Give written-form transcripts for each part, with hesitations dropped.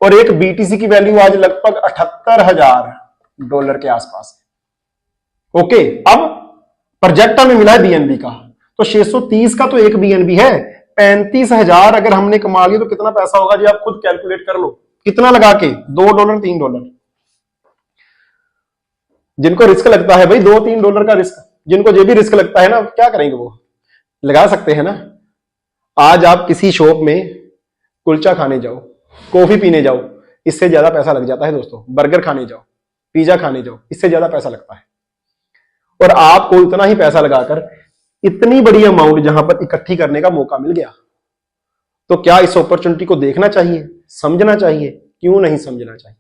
और एक बीटीसी की वैल्यू आज लगभग $78,000 के आसपास है। ओके, अब प्रोजेक्ट में मिला है बीएनबी का, तो 630 का तो एक बीएनबी है, 35,000 अगर हमने कमा लिया तो कितना पैसा होगा जी, आप खुद कैलकुलेट कर लो कितना लगा के, $2 $3। जिनको रिस्क लगता है भाई $2-3 का रिस्क, जिनको जो भी रिस्क लगता है ना, क्या करेंगे वो लगा सकते हैं ना। आज आप किसी शॉप में कुलचा खाने जाओ, कॉफी पीने जाओ, इससे ज्यादा पैसा लग जाता है दोस्तों। बर्गर खाने जाओ, पिज्जा खाने जाओ, इससे ज्यादा पैसा लगता है। और आपको इतना ही पैसा लगाकर इतनी बड़ी अमाउंट जहां पर इकट्ठी करने का मौका मिल गया, तो क्या इस अपॉर्चुनिटी को देखना चाहिए, समझना चाहिए? क्यों नहीं समझना चाहिए,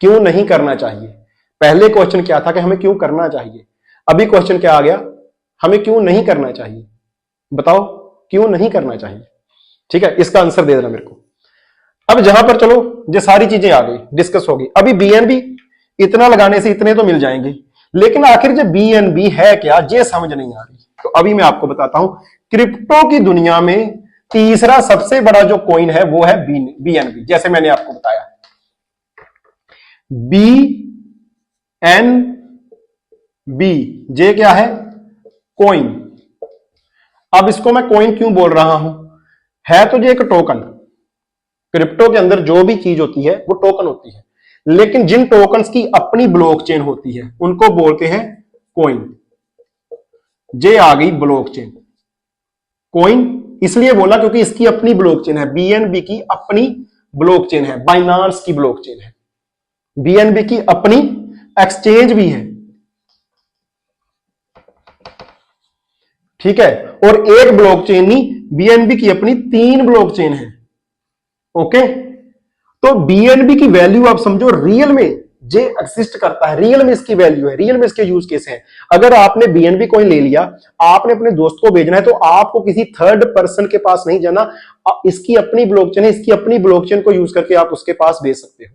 क्यों नहीं करना चाहिए? पहले क्वेश्चन क्या था कि हमें क्यों करना चाहिए, अभी क्वेश्चन क्या आ गया, हमें क्यों नहीं करना चाहिए? बताओ क्यों नहीं करना चाहिए? ठीक है, इसका आंसर दे देना मेरे को। अब जहां पर चलो ये सारी चीजें आ गई, डिस्कस होगी। अभी बीएनबी इतना लगाने से इतने तो मिल जाएंगे, लेकिन आखिर जो बीएनबी है क्या, ये समझ नहीं आ रही। तो अभी मैं आपको बताता हूं, क्रिप्टो की दुनिया में तीसरा सबसे बड़ा जो कॉइन है वो है बीएनबी। जैसे मैंने आपको बताया, बीएनबी, ये क्या है? कॉइन। अब इसको मैं कॉइन क्यों बोल रहा हूं, है तो ये एक टोकन। क्रिप्टो के अंदर जो भी चीज होती है वो टोकन होती है, लेकिन जिन टोकन्स की अपनी ब्लॉकचेन होती है उनको बोलते हैं कॉइन। जे आ गई ब्लॉकचेन, कॉइन इसलिए बोला क्योंकि इसकी अपनी ब्लॉकचेन है, बीएनबी की अपनी ब्लॉकचेन है, बाइनांस की ब्लॉकचेन है, बीएनबी की अपनी एक्सचेंज भी है। ठीक है, और एक ब्लॉकचेन नहीं, बीएनबी की अपनी 3 ब्लॉकचेन है। ओके, तो बीएनबी की वैल्यू आप समझो रियल में जे एग्जिस्ट करता है, रियल में इसकी वैल्यू है, रियल में इसके यूज केस है। अगर आपने बीएनबी कॉइन ले लिया, आपने अपने दोस्त को भेजना है, तो आपको किसी थर्ड पर्सन के पास नहीं जाना, इसकी अपनी ब्लॉकचेन है, इसकी अपनी ब्लॉकचेन को यूज करके आप उसके पास भेज सकते हो।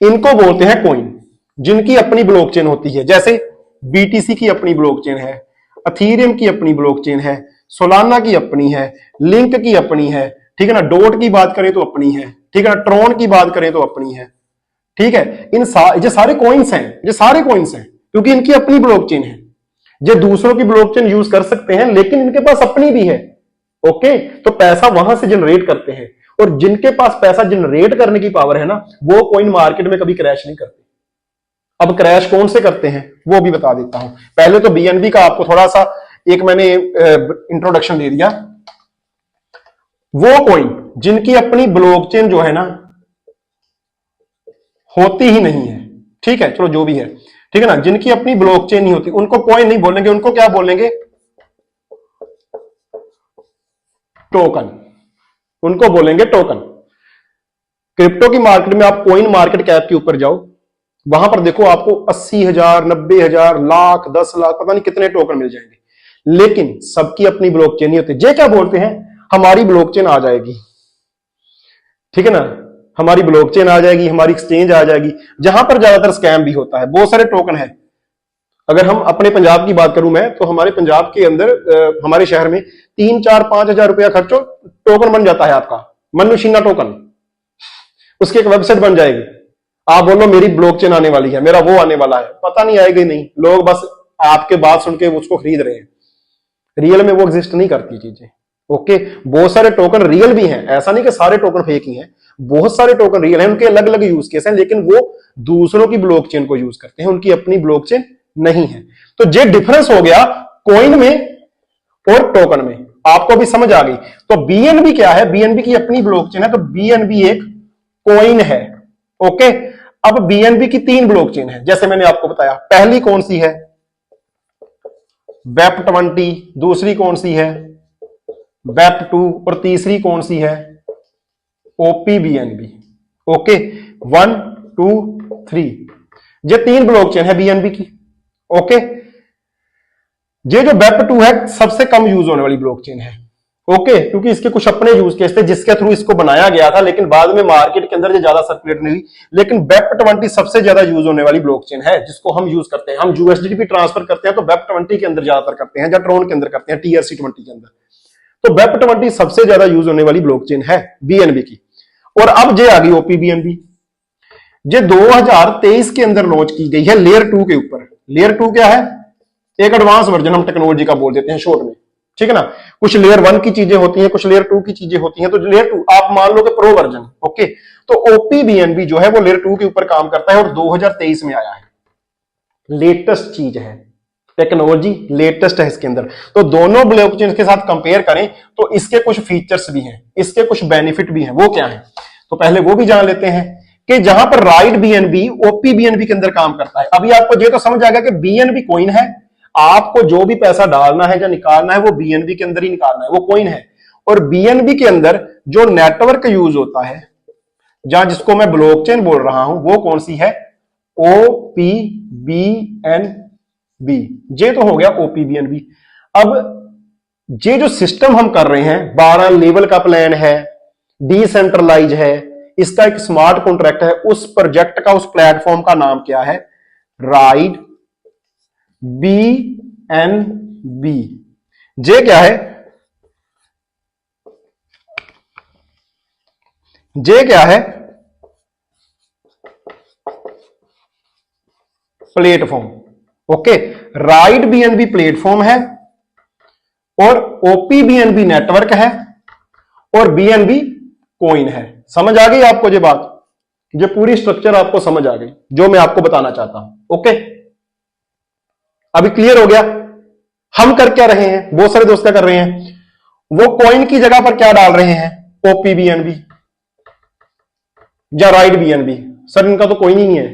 इनको बोलते हैं कॉइन, जिनकी अपनी ब्लॉकचेन होती है। जैसे बीटीसी की अपनी ब्लॉकचेन है, अथीरियम की अपनी ब्लॉकचेन है, सोलाना की अपनी है, लिंक की अपनी है, ठीक है ना, डॉट की बात करें तो अपनी है, ठीक है ना, ट्रॉन की बात करें तो अपनी है। ठीक है, ये सारे कॉइन्स हैं, ये सारे कॉइन्स हैं क्योंकि इनकी अपनी ब्लॉकचेन है। ये दूसरों की ब्लॉकचेन यूज कर सकते हैं, लेकिन इनके पास अपनी भी है। ओके, तो पैसा वहां से जनरेट करते हैं, और जिनके पास पैसा जनरेट करने की पावर है ना, वो कॉइन मार्केट में कभी क्रैश नहीं करते। अब क्रैश कौन से करते हैं वो भी बता देता हूं। पहले तो बीएनबी का आपको थोड़ा सा एक मैंने इंट्रोडक्शन दे दिया। वो कॉइन जिनकी अपनी ब्लॉकचेन जो है ना होती ही नहीं है, ठीक है, चलो जो भी है, ठीक है ना, जिनकी अपनी ब्लॉकचेन नहीं होती उनको कॉइन नहीं बोलेंगे, उनको क्या बोलेंगे? टोकन। उनको बोलेंगे टोकन। क्रिप्टो की मार्केट में आप कॉइन मार्केट कैप के ऊपर जाओ, वहां पर देखो आपको 80,000, 90,000, लाख, 10 लाख, पता नहीं कितने टोकन मिल जाएंगे, लेकिन सबकी अपनी ब्लॉकचेन नहीं होती। जे क्या बोलते हैं, हमारी ब्लॉकचेन आ जाएगी, ठीक है ना, हमारी ब्लॉकचेन आ जाएगी, हमारी एक्सचेंज आ जाएगी, जहां पर ज्यादातर स्कैम भी होता है। बहुत सारे टोकन है। अगर हम अपने पंजाब की बात करूं मैं, तो हमारे पंजाब के अंदर हमारे शहर में 3, 4, 5,000 रुपया खर्चो, टोकन बन जाता है आपका, मनुशीना टोकन। उसकी एक वेबसाइट बन जाएगी, आप बोलो मेरी ब्लॉकचेन आने वाली है, मेरा वो आने वाला है, पता नहीं आएगी नहीं, लोग बस आपके बात सुन के उसको खरीद रहे हैं। रियल में वो एग्जिस्ट नहीं करती चीजें। ओके, बहुत सारे टोकन रियल भी हैं, ऐसा नहीं कि सारे टोकन फेक ही हैं, बहुत सारे टोकन रियल हैं, उनके अलग अलग यूज केस हैं, लेकिन वो दूसरों की ब्लॉकचेन को यूज करते हैं, उनकी अपनी ब्लॉकचेन नहीं है। तो ये डिफरेंस हो गया कॉइन में और टोकन में, आपको भी समझ आ गई। तो बीएनबी क्या है? बीएनबी की अपनी ब्लॉकचेन है, तो बीएनबी एक कॉइन है। ओके, अब बीएनबी की 3 ब्लॉकचेन है, जैसे मैंने आपको बताया। पहली कौन सी है? BEP20, दूसरी कौन सी है? BEP2, और तीसरी कौन सी है? OPBNB। ओके, 1, 2, 3, ये 3 ब्लॉकचेन है बीएनबी की। ओके, ये जो BEP2 है सबसे कम यूज होने वाली ब्लॉकचेन है। ओके, क्योंकि इसके कुछ अपने यूज केस थे जिसके थ्रू इसको बनाया गया था, लेकिन बाद में मार्केट के अंदर ये ज्यादा सर्कुलेट नहीं हुई। लेकिन BEP20 सबसे ज्यादा यूज होने वाली ब्लॉकचेन है, जिसको हम यूज करते हैं। हम USDT भी ट्रांसफर करते हैं तो BEP20 के अंदर ज्यादातर करते हैं, या ट्रोन के अंदर करते हैं, TRC20 के अंदर। तो BEP20 सबसे ज्यादा यूज होने वाली ब्लॉकचेन है बीएनबी की। और अब जे आ गई ओपीबीएनबी, जे 2023 के अंदर लॉन्च की गई है लेयर 2 के ऊपर। लेयर 2 क्या है? एक एडवांस वर्जन हम टेक्नोलॉजी का बोल देते हैं शॉर्ट में, ठीक है ना। कुछ लेयर 1 की चीजें होती हैं, कुछ लेयर 2 की चीजें होती हैं, तो लेयर 2 आप मान लो कि प्रो वर्जन, ओके। तो ओपीबीएनबी जो है वो लेयर 2 के ऊपर काम करता है और 2023 में आया है, लेटेस्ट चीज है, टेक्नोलॉजी लेटेस्ट है इसके अंदर। तो दोनों ब्लॉकचेन के साथ कंपेयर करें तो इसके कुछ फीचर्स भी हैं, इसके कुछ बेनिफिट भी हैं। वो क्या है? तो पहले वो भी जान लेते हैं कि जहां पर राइट बीएनबी ओपीबीएनबी के अंदर काम करता है। अभी आपको ये तो समझ आ गया कि बीएनबी कॉइन है, आपको जो भी पैसा डालना है या निकालना है वो बीएनबी के अंदर ही निकालना है, वो कॉइन है। और बीएनबी के अंदर जो नेटवर्क यूज होता है, जहां जिसको मैं ब्लॉकचेन बोल रहा हूं, वो कौन सी है? ओपीबीएनबी। ये तो हो गया ओपीबीएनबी। अब ये जो सिस्टम हम कर रहे हैं, 12 लेवल का प्लान है, डिसेंट्रलाइज है, इसका एक स्मार्ट कॉन्ट्रैक्ट है, उस प्रोजेक्ट का, उस प्लेटफॉर्म का नाम क्या है? Ride BNB. जे क्या है? जे क्या है? Platform, okay. Ride BNB platform है और ओपीबीएनबी नेटवर्क है और बीएनबी कॉइन है। समझ आ गई आपको ये बात? ये पूरी स्ट्रक्चर आपको समझ आ गई जो मैं आपको बताना चाहता हूं, ओके। अभी क्लियर हो गया हम कर क्या रहे हैं? बहुत सारे दोस्त क्या कर रहे हैं, वो कॉइन की जगह पर क्या डाल रहे हैं? ओपीबीएनबी या राइड बीएनबी। सर इनका तो कोई नहीं है,